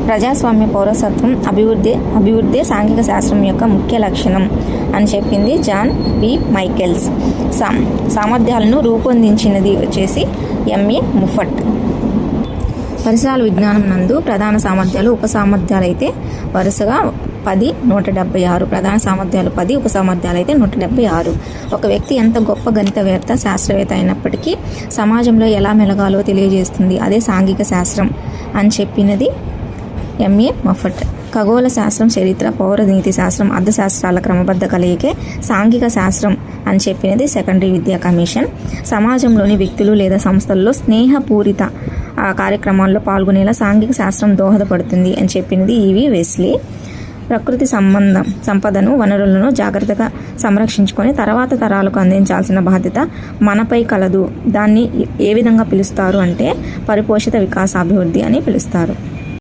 ప్రజాస్వామ్య పౌరసత్వం అభివృద్ధి సాంఘిక శాస్త్రం యొక్క ముఖ్య లక్షణం అని చెప్పింది జాన్ బి మైకెల్స్. సామర్థ్యాలను రూపొందించినది వచ్చేసి ఎంఏ ముఫట్. పరిసరాల విజ్ఞానం నందు ప్రధాన సామర్థ్యాలు ఉపసామర్థ్యాలు అయితే వరుసగా 10, 176. ప్రధాన సామర్థ్యాలు 10, ఉపసామర్థ్యాలు అయితే 176. ఒక వ్యక్తి ఎంత గొప్ప గణితవేత్త, శాస్త్రవేత్త అయినప్పటికీ సమాజంలో ఎలా మెలగాలో తెలియజేస్తుంది, అదే సాంఘిక శాస్త్రం అని చెప్పినది ఎంఏ ముఫట్. ఖగోళ శాస్త్రం, చరిత్ర, పౌర నీతి శాస్త్రం, అర్థశాస్త్రాల క్రమబద్ధ కలయికే సాంఘిక శాస్త్రం అని చెప్పినది సెకండరీ విద్యా కమిషన్. సమాజంలోని వ్యక్తులు లేదా సంస్థల్లో స్నేహపూరిత కార్యక్రమాల్లో పాల్గొనేలా సాంఘిక శాస్త్రం దోహదపడుతుంది అని చెప్పినది ఈవి వెస్లీ. ప్రకృతి సంపదను, వనరులను జాగ్రత్తగా సంరక్షించుకొని తర్వాత తరాలకు అందించాల్సిన బాధ్యత మనపై కలదు. దాన్ని ఏ విధంగా పిలుస్తారు అంటే పరిపోషిత వికాసాభివృద్ధి అని పిలుస్తారు.